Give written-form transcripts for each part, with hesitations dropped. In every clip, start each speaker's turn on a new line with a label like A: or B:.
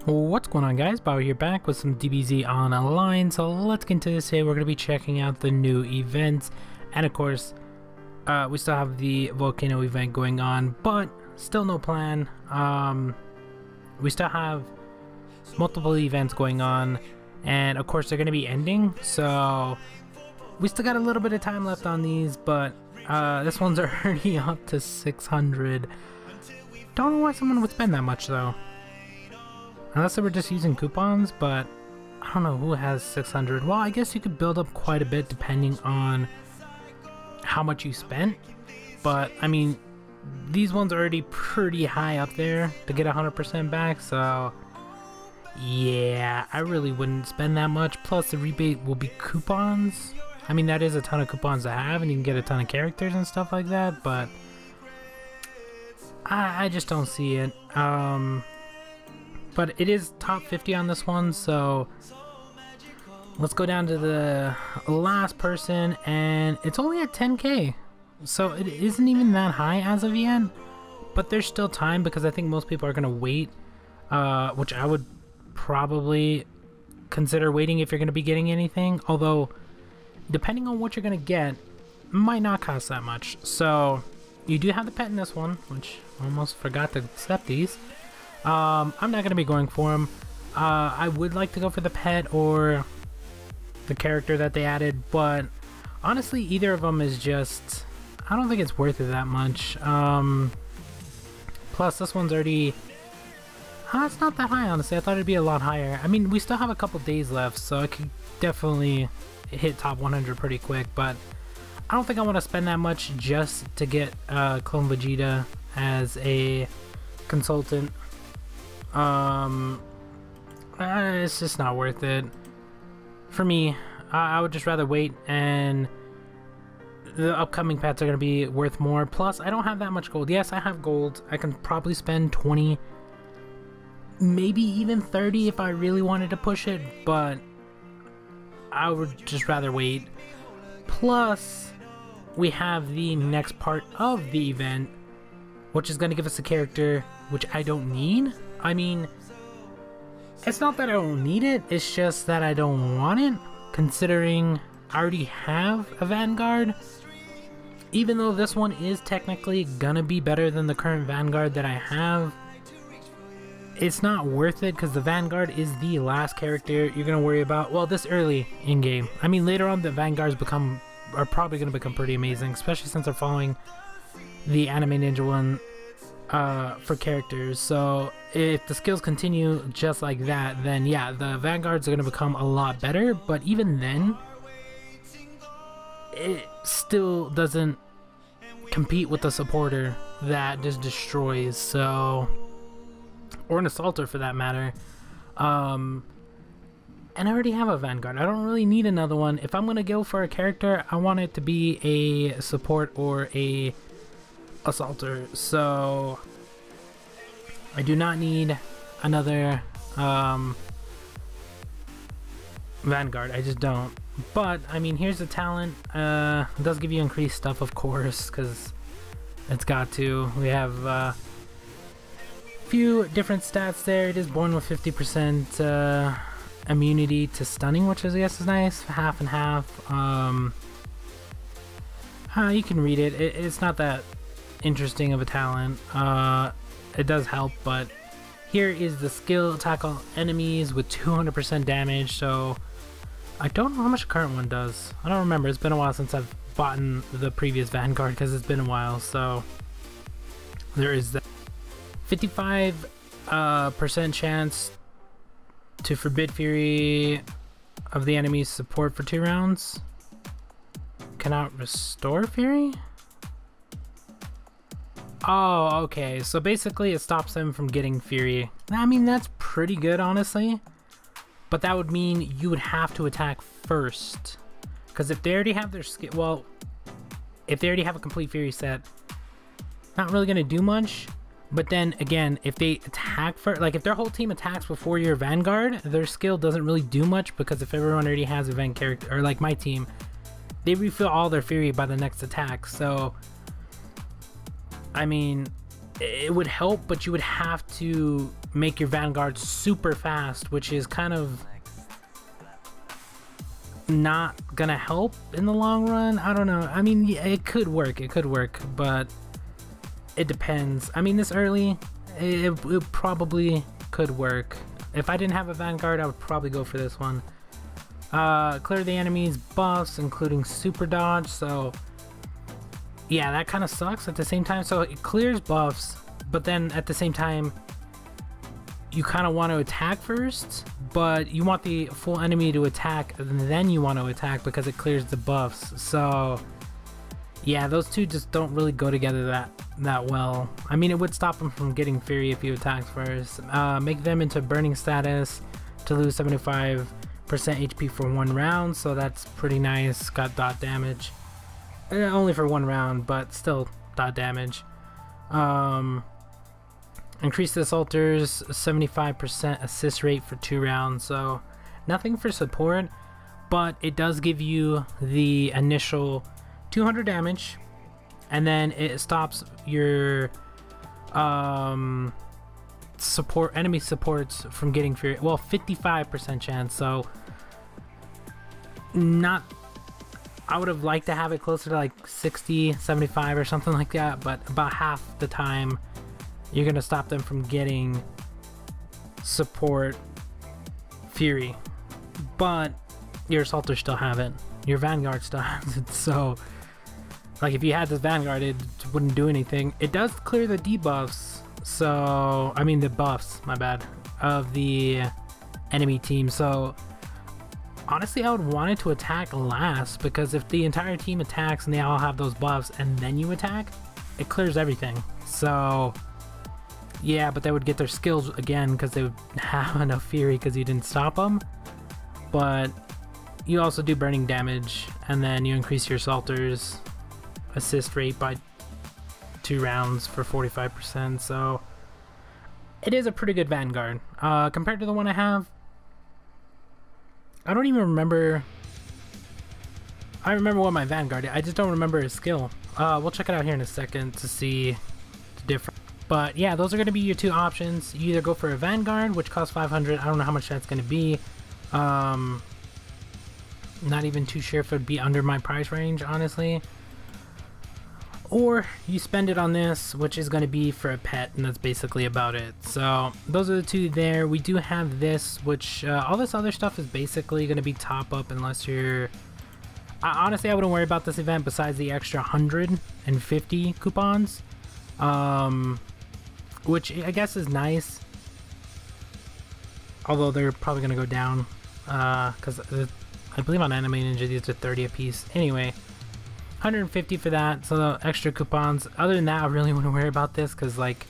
A: What's going on, guys? Bio here, back with some DBZ online. So let's get into this. Today we're going to be checking out the new events, and of course we still have the Volcano event going on, but still no plan. We still have multiple events going on, and of course they're going to be ending, so we still got a little bit of time left on these, but this one's already up to 600. Don't know why someone would spend that much though. Unless they were just using coupons, but I don't know who has 600. Well, I guess you could build up quite a bit depending on how much you spent. But, I mean, these ones are already pretty high up there to get 100% back, so yeah, I really wouldn't spend that much. Plus, the rebate will be coupons. I mean, that is a ton of coupons to have, and you can get a ton of characters and stuff like that, but I just don't see it. But it is top 50 on this one, so let's go down to the last person, and it's only at 10k, so it isn't even that high as of yet, but there's still time because I think most people are going to wait, which I would probably consider waiting if you're going to be getting anything, although depending on what you're going to get, it might not cost that much. So you do have the pet in this one, which I almost forgot to accept these. I'm not going to be going for them. I would like to go for the pet or the character that they added, but honestly either of them is just, I don't think it's worth it that much. Plus this one's already, it's not that high honestly. I thought it'd be a lot higher. I mean, we still have a couple days left, so I could definitely hit top 100 pretty quick, but I don't think I want to spend that much just to get Clone Vegeta as a consultant. It's just not worth it for me. I would just rather wait, and the upcoming pets are going to be worth more. Plus I don't have that much gold. Yes, I have gold. I can probably spend 20, maybe even 30 if I really wanted to push it, but I would just rather wait. Plus we have the next part of the event, which is going to give us a character which I don't need. I mean, it's not that I don't need it, it's just that I don't want it, considering I already have a Vanguard. Even though this one is technically gonna be better than the current Vanguard that I have, it's not worth it because the Vanguard is the last character you're gonna worry about, well, this early in game. I mean, later on the Vanguards are probably gonna become pretty amazing, especially since they're following the Anime Ninja one for characters. So if the skills continue just like that, then yeah, the Vanguards are going to become a lot better, but even then it still doesn't compete with the supporter that just destroys, so, or an assaulter for that matter. And I already have a Vanguard. I don't really need another one. If I'm going to go for a character, I want it to be a support or a assaulter, so I do not need another Vanguard. I just don't. But I mean, here's the talent. It does give you increased stuff, of course, because it's got to. We have a few different stats there. It is born with 50% immunity to stunning, which is, I guess, is nice. Half and half. You can read it. It's not that interesting of a talent. It does help, but here is the skill: attack all enemies with 200% damage. So I don't know how much the current one does. I don't remember. It's been a while since I've bought the previous Vanguard because it's been a while. So there is that 55% chance to forbid fury of the enemy's support for 2 rounds. Cannot restore fury. Oh, okay, so basically it stops them from getting fury. I mean, that's pretty good, honestly. But that would mean you would have to attack first. Because if they already have their skill, well, if they already have a complete fury set, not really going to do much. But then again, if they attack first, like if their whole team attacks before your Vanguard, their skill doesn't really do much, because if everyone already has a Van character, or like my team, they refill all their fury by the next attack. So I mean, it would help, but you would have to make your Vanguard super fast, which is kind of not gonna help in the long run. I don't know. I mean, yeah, it could work, but it depends. I mean, this early, it probably could work. If I didn't have a Vanguard, I would probably go for this one. Clear the enemy's buffs, including super dodge. So yeah, that kind of sucks at the same time. So it clears buffs, but then at the same time, you kind of want to attack first, but you want the full enemy to attack, and then you want to attack because it clears the buffs. So yeah, those two just don't really go together that well. I mean, it would stop them from getting Fury if you attack first. Make them into burning status to lose 75% HP for 1 round, so that's pretty nice. Got dot damage. Only for 1 round, but still dot damage. Increase the assaulter's 75% assist rate for 2 rounds, so nothing for support, but it does give you the initial 200 damage, and then it stops your enemy supports from getting Fury. Well, 55% chance, so not. I would have liked to have it closer to like 60, 75 or something like that, but about half the time you're gonna stop them from getting support Fury. But your assaulters still have it, your Vanguard still has it, so like if you had this Vanguard, it wouldn't do anything. It does clear the debuffs, so I mean the buffs, my bad, of the enemy team. So honestly, I would want it to attack last, because if the entire team attacks and they all have those buffs and then you attack, it clears everything. So yeah, but they would get their skills again because they would have enough Fury because you didn't stop them. But you also do burning damage, and then you increase your assaulters assist rate by 2 rounds for 45%. So it is a pretty good Vanguard compared to the one I have. I don't even remember. I remember what my Vanguard is. I just don't remember his skill. We'll check it out here in a second to see the difference. But yeah, those are going to be your 2 options. You either go for a Vanguard, which costs 500. I don't know how much that's going to be. Not even too sure if it would be under my price range, honestly. Or you spend it on this, which is going to be for a pet, and that's basically about it. So those are the 2 there. We do have this, which all this other stuff is basically going to be top up unless you're... honestly, I wouldn't worry about this event besides the extra 150 coupons, which I guess is nice, although they're probably going to go down because I believe on Anime Ninja these are 30 a piece. Anyway, 150 for that, so the extra coupons. Other than that, I really wouldn't worry about this because, like,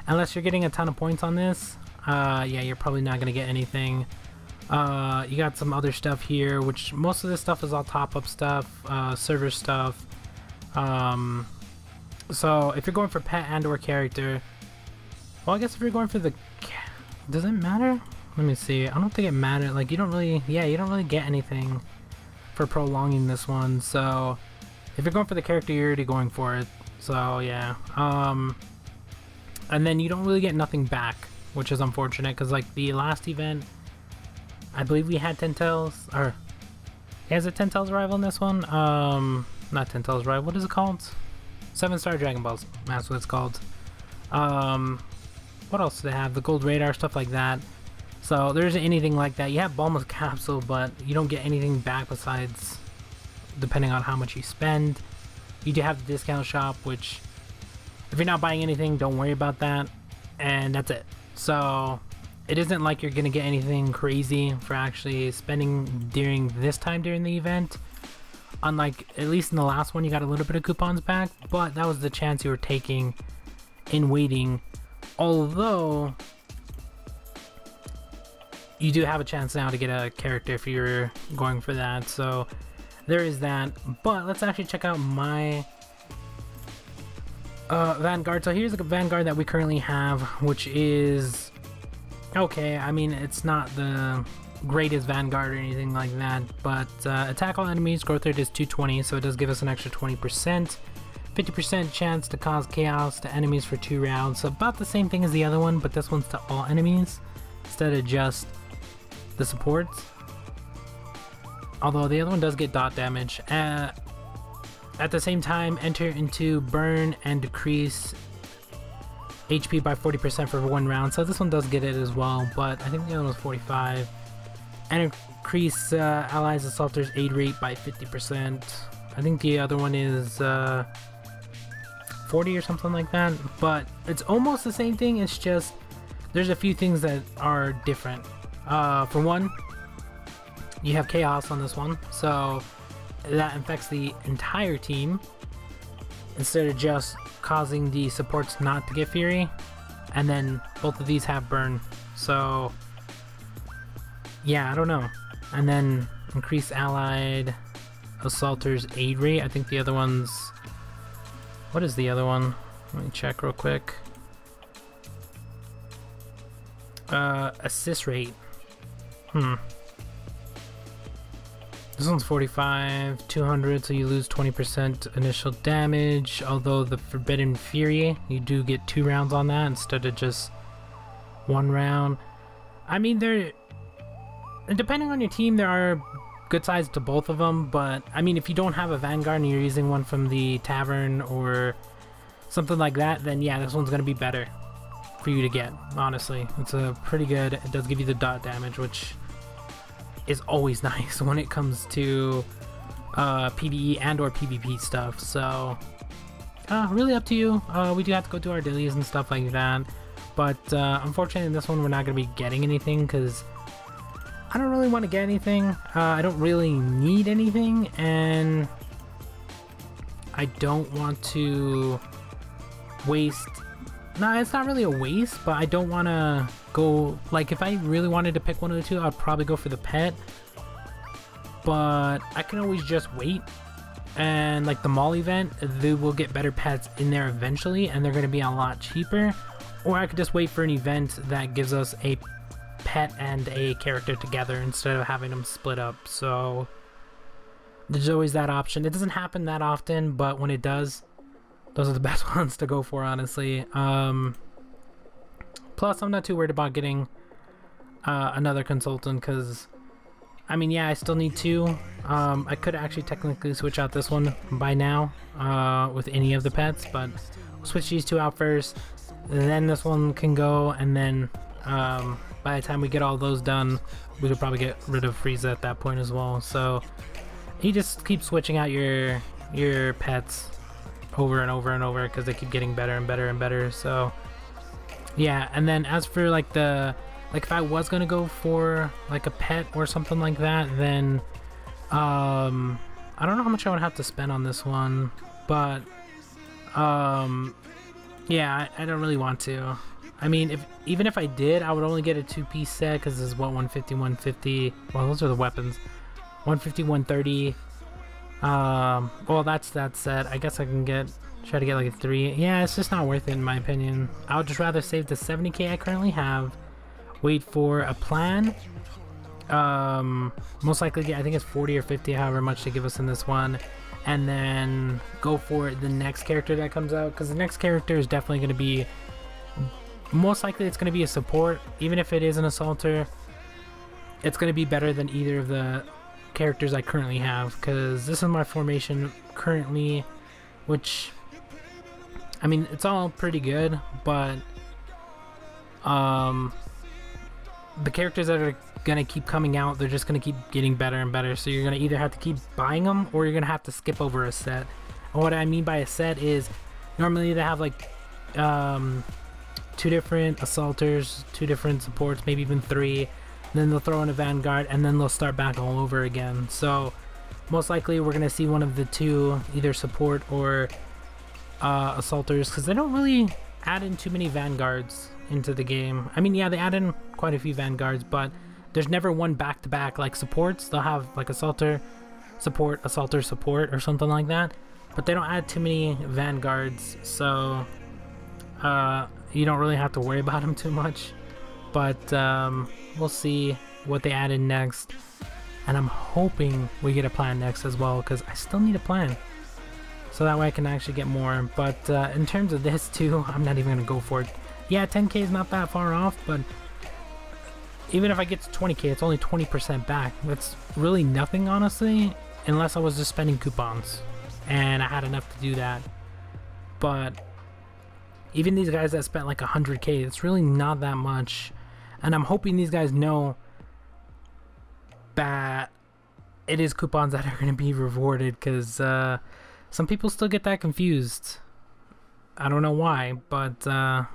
A: unless you're getting a ton of points on this, yeah, you're probably not going to get anything. You got some other stuff here, which most of this stuff is all top-up stuff, server stuff. So if you're going for pet and or character, well, I guess if you're going for the... does it matter? Let me see. I don't think it matters. Like, you don't really... yeah, you don't really get anything for prolonging this one. So if you're going for the character, you're already going for it. So yeah. And then you don't really get nothing back, which is unfortunate, because like the last event, I believe we had 10 Tails, or has it 10 Tails Arrival in this one? Not 10 Tails Arrival, what is it called? 7-star Dragon Balls, that's what it's called. What else do they have? The Gold Radar, stuff like that. So there isn't anything like that. You have Bulma's Capsule, but you don't get anything back besides, depending on how much you spend. You do have the discount shop, which if you're not buying anything, don't worry about that, and that's it. So it isn't like you're gonna get anything crazy for actually spending during this time during the event. Unlike, at least in the last one, you got a little bit of coupons back, but that was the chance you were taking in waiting. Although you do have a chance now to get a character if you're going for that, so there is that. But let's actually check out my Vanguard. So here's the Vanguard that we currently have, which is okay. I mean, it's not the greatest Vanguard or anything like that, but attack all enemies, growth rate is 220, so it does give us an extra 20%. 50% chance to cause chaos to enemies for 2 rounds. So about the same thing as the other one, but this one's to all enemies instead of just the supports. Although the other one does get dot damage. At the same time, enter into burn and decrease HP by 40% for 1 round. So this one does get it as well, but I think the other one's 45. And increase allies assaulters aid rate by 50%. I think the other one is 40 or something like that, but it's almost the same thing. It's just there's a few things that are different. For one, you have chaos on this one, so that infects the entire team instead of just causing the supports not to get fury. And then both of these have burn, so yeah, I don't know. And then increase allied assaulters aid rate. I think the other one's, what is the other one? Let me check real quick. Assist rate. This one's 45, 200, so you lose 20% initial damage. Although the Forbidden Fury, you do get 2 rounds on that instead of just 1 round. I mean, depending on your team, there are good sides to both of them, but I mean, if you don't have a Vanguard and you're using one from the tavern or something like that, then yeah, this one's gonna be better for you to get, honestly. It's a pretty good, it does give you the dot damage, which is always nice when it comes to PvE and or PvP stuff. So really up to you. We do have to go do our dailies and stuff like that, but unfortunately in this one we're not gonna be getting anything because I don't really want to get anything. I don't really need anything, and I don't want to waste. No, it's not really a waste, but I don't want to go, like, if I really wanted to pick one of the two, I'd probably go for the pet, but I can always just wait, and like the mall event, they will get better pets in there eventually, and they're going to be a lot cheaper, or I could just wait for an event that gives us a pet and a character together instead of having them split up. So there's always that option. It doesn't happen that often, but when it does, those are the best ones to go for, honestly. Plus I'm not too worried about getting another consultant, because I mean, yeah, I still need 2. I could actually technically switch out this one by now with any of the pets, but we'll switch these 2 out first, then this one can go, and then by the time we get all those done, we could probably get rid of Frieza at that point as well. So you just keep switching out your pets over and over and over because they keep getting better and better and better. So yeah, and then as for like if I was gonna go for like a pet or something like that, then I don't know how much I would have to spend on this one, but yeah, I don't really want to. I mean, even if I did, I would only get a 2-piece set because this is what, 150, 150. Well, those are the weapons. 150, 130. Well, that's that set. I guess I can try to get like a 3. Yeah, it's just not worth it in my opinion. I would just rather save the 70k I currently have, wait for a plan. Most likely, I think it's 40 or 50, however much they give us in this one, and then go for the next character that comes out, because the next character is definitely going to be, most likely it's going to be a support. Even if it is an assaulter, it's going to be better than either of the characters I currently have, because this is my formation currently, which, I mean, it's all pretty good, but the characters that are gonna keep coming out, they're just gonna keep getting better and better, so you're gonna either have to keep buying them or you're gonna have to skip over a set. And what I mean by a set is normally they have like 2 different assaulters, 2 different supports, maybe even 3, then they'll throw in a Vanguard, and then they'll start back all over again. So most likely we're gonna see one of the 2, either support or assaulters, because they don't really add in too many Vanguards into the game. I mean, yeah, they add in quite a few Vanguards, but there's never one back-to-back like supports. They'll have like assaulter, support, assaulter, support, or something like that, but they don't add too many Vanguards, so you don't really have to worry about them too much. But we'll see what they add in next, and I'm hoping we get a plan next as well, because I still need a plan. so that way I can actually get more. But in terms of this too, I'm not even gonna go for it. Yeah, 10k is not that far off, but even if I get to 20k, it's only 20% back. That's really nothing, honestly, unless I was just spending coupons and I had enough to do that. But even these guys that spent like 100k, it's really not that much. And I'm hoping these guys know that it is coupons that are going to be rewarded, because some people still get that confused. I don't know why, but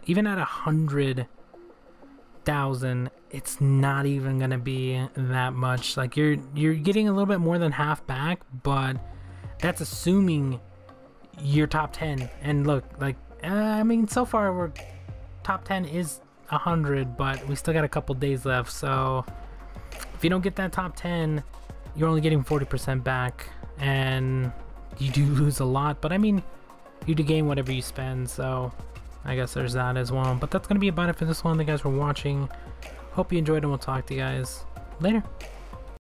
A: even at 100,000, it's not even going to be that much. Like you're getting a little bit more than half back, but that's assuming you're top 10. And look, like I mean, so far we're top 10 is 100, but we still got a couple days left. So if you don't get that top 10, you're only getting 40% back, and you do lose a lot. But I mean, you do gain whatever you spend, so I guess there's that as well. But that's gonna be about it for this one. Thank you guys for watching. Hope you enjoyed, and we'll talk to you guys later.